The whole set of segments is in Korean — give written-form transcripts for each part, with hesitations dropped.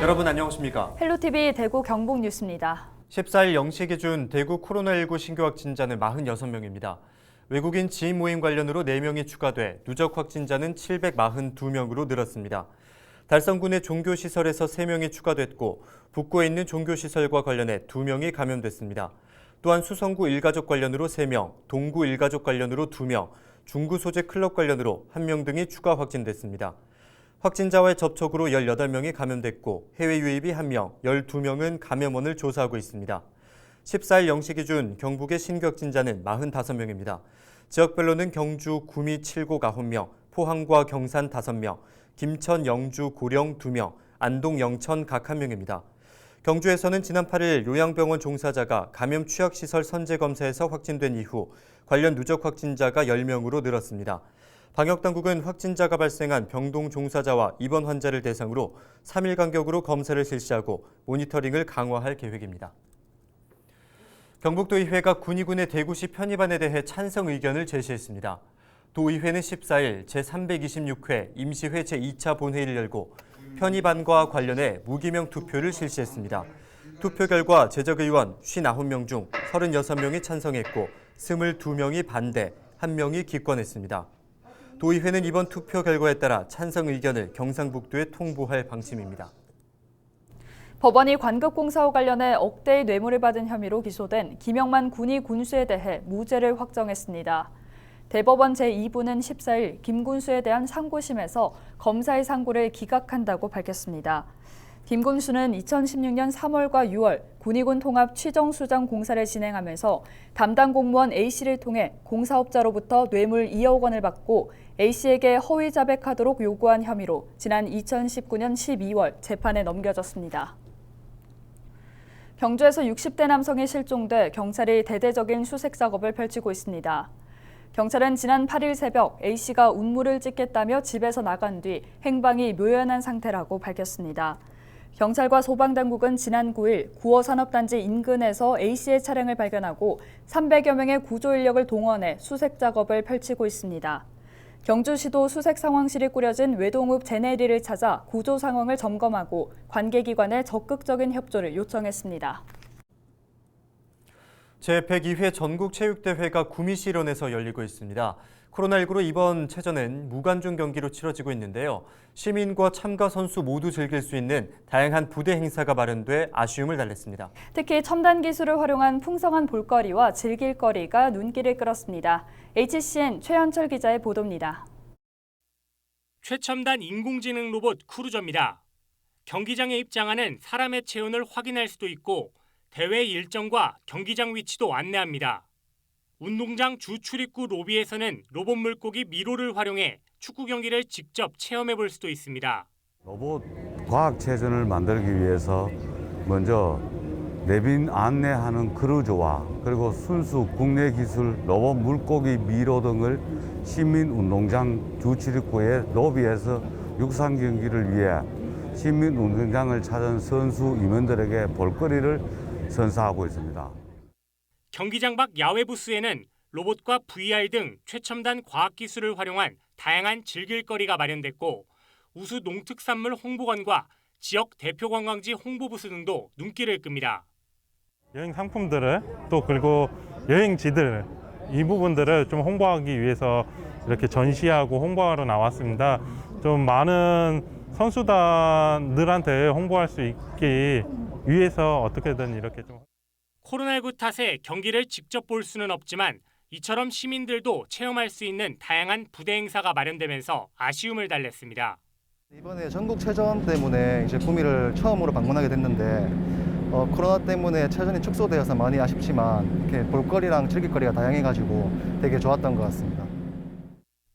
여러분 안녕하십니까? 헬로티비 대구 경북 뉴스입니다. 14일 0시 기준 대구 코로나19 신규 확진자는 46명입니다. 외국인 지인 모임 관련으로 4명이 추가돼 누적 확진자는 742명으로 늘었습니다. 달성군의 종교시설에서 3명이 추가됐고 북구에 있는 종교시설과 관련해 2명이 감염됐습니다. 또한 수성구 일가족 관련으로 3명, 동구 일가족 관련으로 2명, 중구 소재 클럽 관련으로 1명 등이 추가 확진됐습니다. 확진자와의 접촉으로 18명이 감염됐고 해외 유입이 1명, 12명은 감염원을 조사하고 있습니다. 14일 0시 기준 경북의 신규 확진자는 45명입니다. 지역별로는 경주, 구미, 칠곡 9명, 포항과 경산 5명, 김천, 영주, 고령 2명, 안동, 영천 각 1명입니다. 경주에서는 지난 8일 요양병원 종사자가 감염 취약시설 선제검사에서 확진된 이후 관련 누적 확진자가 10명으로 늘었습니다. 방역당국은 확진자가 발생한 병동 종사자와 입원 환자를 대상으로 3일 간격으로 검사를 실시하고 모니터링을 강화할 계획입니다. 경북도의회가 군의군의 대구시 편입안에 대해 찬성 의견을 제시했습니다. 도의회는 14일 제326회 임시회 제2차 본회의를 열고 편입안과 관련해 무기명 투표를 실시했습니다. 투표 결과 제적의원 59명 중 36명이 찬성했고 22명이 반대, 1명이 기권했습니다. 도의회는 이번 투표 결과에 따라 찬성 의견을 경상북도에 통보할 방침입니다. 법원이 관급공사와 관련해 억대의 뇌물을 받은 혐의로 기소된 김영만 군의 군수에 대해 무죄를 확정했습니다. 대법원 제2부는 14일 김 군수에 대한 상고심에서 검사의 상고를 기각한다고 밝혔습니다. 김 군수는 2016년 3월과 6월 군의군 통합 취정수정 공사를 진행하면서 담당 공무원 A씨를 통해 공사업자로부터 뇌물 2억 원을 받고 A씨에게 허위 자백하도록 요구한 혐의로 지난 2019년 12월 재판에 넘겨졌습니다. 경주에서 60대 남성이 실종돼 경찰이 대대적인 수색 작업을 펼치고 있습니다. 경찰은 지난 8일 새벽 A씨가 운물을 찍겠다며 집에서 나간 뒤 행방이 묘연한 상태라고 밝혔습니다. 경찰과 소방당국은 지난 9일 구어산업단지 인근에서 A씨의 차량을 발견하고 300여 명의 구조 인력을 동원해 수색 작업을 펼치고 있습니다. 경주시도 수색 상황실이 꾸려진 외동읍 제네리를 찾아 구조 상황을 점검하고 관계기관에 적극적인 협조를 요청했습니다. 제102회 전국체육대회가 구미시 일원에서 열리고 있습니다. 코로나19로 이번 체전은 무관중 경기로 치러지고 있는데요. 시민과 참가 선수 모두 즐길 수 있는 다양한 부대 행사가 마련돼 아쉬움을 달랬습니다. 특히 첨단 기술을 활용한 풍성한 볼거리와 즐길거리가 눈길을 끌었습니다. HCN 최현철 기자의 보도입니다. 최첨단 인공지능 로봇 크루저입니다. 경기장에 입장하는 사람의 체온을 확인할 수도 있고 대회 일정과 경기장 위치도 안내합니다. 운동장 주 출입구 로비에서는 로봇 물고기 미로를 활용해 축구 경기를 직접 체험해 볼 수도 있습니다. 로봇 과학체전을 만들기 위해서 먼저 내빈 안내하는 크루즈와 그리고 순수 국내 기술 로봇 물고기 미로 등을 시민운동장 주 출입구의 로비에서 육상 경기를 위해 시민운동장을 찾은 선수 임원들에게 볼거리를 선사하고 있습니다. 경기장 밖 야외 부스에는 로봇과 VR 등 최첨단 과학기술을 활용한 다양한 즐길거리가 마련됐고 우수 농특산물 홍보관과 지역 대표 관광지 홍보 부스 등도 눈길을 끕니다. 여행 상품들을 또 그리고 여행지들 이 부분들을 좀 홍보하기 위해서 이렇게 전시하고 홍보하러 나왔습니다. 좀 많은 선수단들한테 홍보할 수 있기 위해서 어떻게든 이렇게 좀 코로나19 탓에 경기를 직접 볼 수는 없지만 이처럼 시민들도 체험할 수 있는 다양한 부대 행사가 마련되면서 아쉬움을 달랬습니다. 이번에 전국체전 때문에 이제 구미를 처음으로 방문하게 됐는데 코로나 때문에 체전이 축소되어서 많이 아쉽지만 이렇게 볼거리랑 즐길거리가 다양해가지고 되게 좋았던 것 같습니다.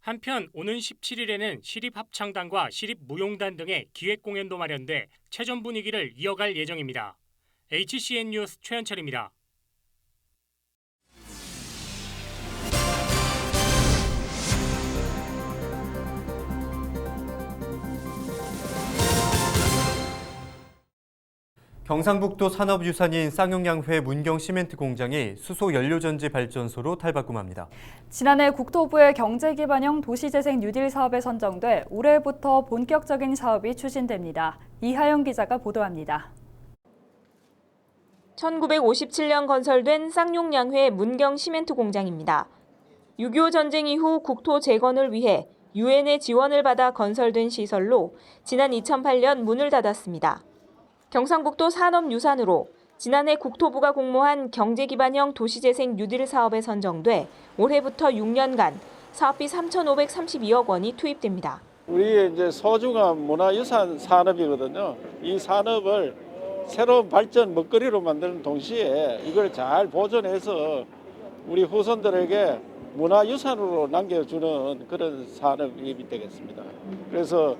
한편 오는 17일에는 시립합창단과 시립무용단 등의 기획공연도 마련돼 체전 분위기를 이어갈 예정입니다. HCN 뉴스 최현철입니다. 경상북도 산업유산인 쌍용양회 문경시멘트 공장이 수소 연료전지 발전소로 탈바꿈합니다. 지난해 국토부의 경제기반형 도시재생 뉴딜 사업에 선정돼 올해부터 본격적인 사업이 추진됩니다. 이하영 기자가 보도합니다. 1957년 건설된 쌍용양회 문경시멘트 공장입니다. 6.25 전쟁 이후 국토 재건을 위해 유엔의 지원을 받아 건설된 시설로 지난 2008년 문을 닫았습니다. 경상북도 산업유산으로 지난해 국토부가 공모한 경제기반형 도시재생 뉴딜 사업에 선정돼 올해부터 6년간 사업비 3,532억 원이 투입됩니다. 우리의 이제 소중한 문화유산 산업이거든요. 이 산업을 새로운 발전 먹거리로 만드는 동시에 이걸 잘 보존해서 우리 후손들에게 문화유산으로 남겨주는 그런 산업이 되겠습니다. 그래서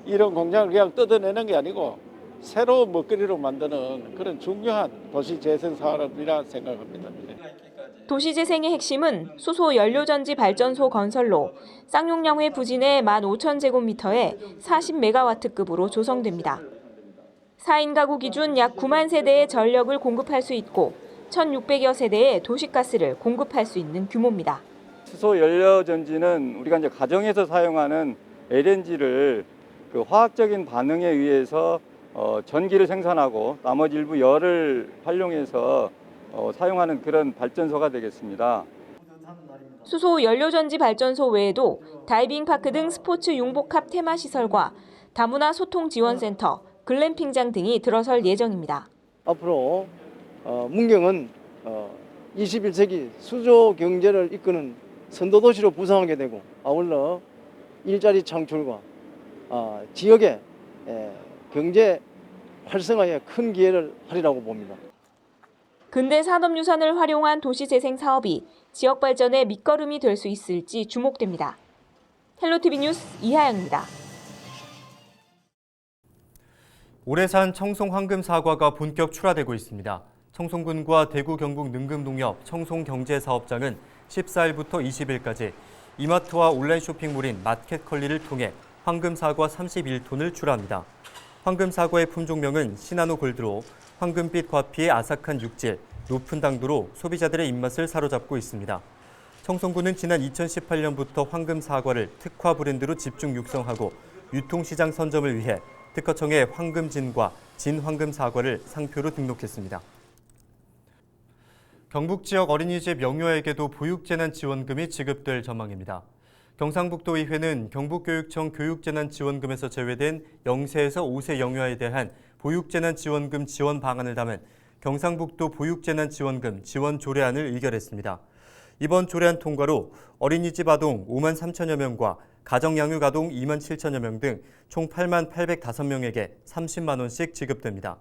이런 공장을 그냥 뜯어내는 게 아니고 새로운 먹거리로 만드는 그런 중요한 도시재생 산업이라 생각합니다. 도시재생의 핵심은 수소 연료전지 발전소 건설로 쌍용양회 부진의 15,000제곱미터에 40메가와트급으로 조성됩니다. 4인 가구 기준 약 9만 세대의 전력을 공급할 수 있고 1,600여 세대의 도시가스를 공급할 수 있는 규모입니다. 수소 연료전지는 우리가 이제 가정에서 사용하는 LNG를 그 화학적인 반응에 의해서 전기를 생산하고 나머지 일부 열을 활용해서 사용하는 그런 발전소가 되겠습니다. 수소 연료전지 발전소 외에도 다이빙파크 등 스포츠 융복합 테마시설과 다문화 소통지원센터, 글램핑장 등이 들어설 예정입니다. 앞으로 문경은 21세기 수조 경제를 이끄는 선도도시로 부상하게 되고 아울러 일자리 창출과 지역의 경제 활성화에 큰 기회를 하리라고 봅니다. 근대 산업유산을 활용한 도시재생 사업이 지역 발전의 밑거름이 될 수 있을지 주목됩니다. 헬로티비 뉴스 이하영입니다. 올해 산 청송 황금 사과가 본격 출하되고 있습니다. 청송군과 대구 경북 능금농협 청송경제사업장은 14일부터 20일까지 이마트와 온라인 쇼핑몰인 마켓컬리를 통해 황금 사과 31톤을 출하합니다. 황금 사과의 품종명은 시나노 골드로 황금빛 과피의 아삭한 육질, 높은 당도로 소비자들의 입맛을 사로잡고 있습니다. 청송군은 지난 2018년부터 황금 사과를 특화 브랜드로 집중 육성하고 유통시장 선점을 위해 특허청에 황금진과 진황금 사과를 상표로 등록했습니다. 경북 지역 어린이집 영유아에게도 보육재난지원금이 지급될 전망입니다. 경상북도의회는 경북교육청 교육재난지원금에서 제외된 0세에서 5세 영유아에 대한 보육재난지원금 지원 방안을 담은 경상북도 보육재난지원금 지원 조례안을 의결했습니다. 이번 조례안 통과로 어린이집 아동 5만 3천여 명과 가정양육 아동 2만 7천여 명 등 총 8만 805명에게 30만 원씩 지급됩니다.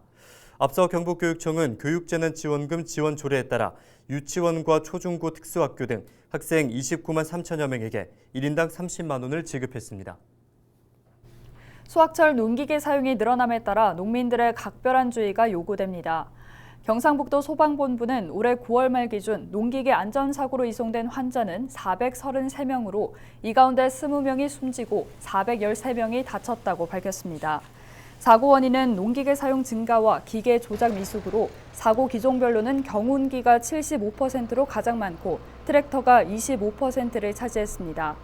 앞서 경북교육청은 교육재난지원금 지원 조례에 따라 유치원과 초중고 특수학교 등 학생 29만 3천여 명에게 1인당 30만 원을 지급했습니다. 수확철 농기계 사용이 늘어남에 따라 농민들의 각별한 주의가 요구됩니다. 경상북도 소방본부는 올해 9월 말 기준 농기계 안전사고로 이송된 환자는 433명으로 이 가운데 20명이 숨지고 413명이 다쳤다고 밝혔습니다. 사고 원인은 농기계 사용 증가와 기계 조작 미숙으로 사고 기종별로는 경운기가 75%로 가장 많고 트랙터가 25%를 차지했습니다.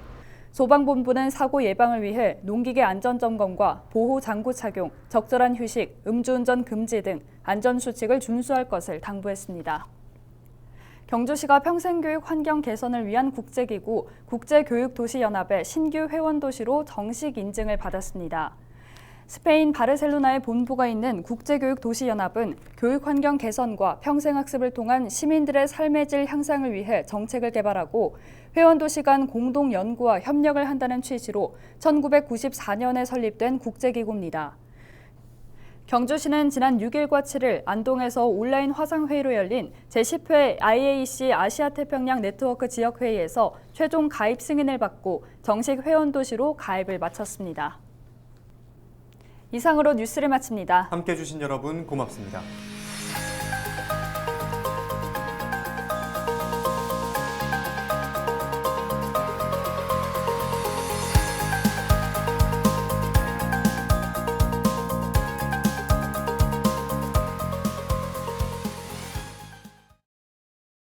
소방본부는 사고 예방을 위해 농기계 안전점검과 보호장구 착용, 적절한 휴식, 음주운전 금지 등 안전수칙을 준수할 것을 당부했습니다. 경주시가 평생교육 환경 개선을 위한 국제기구 국제교육도시연합의 신규 회원도시로 정식 인증을 받았습니다. 스페인 바르셀로나에 본부가 있는 국제교육도시연합은 교육환경 개선과 평생학습을 통한 시민들의 삶의 질 향상을 위해 정책을 개발하고 회원도시 간 공동 연구와 협력을 한다는 취지로 1994년에 설립된 국제기구입니다. 경주시는 지난 6일과 7일 안동에서 온라인 화상회의로 열린 제10회 IAC 아시아태평양 네트워크 지역회의에서 최종 가입 승인을 받고 정식 회원도시로 가입을 마쳤습니다. 이상으로 뉴스를 마칩니다. 함께해 주신 여러분 고맙습니다.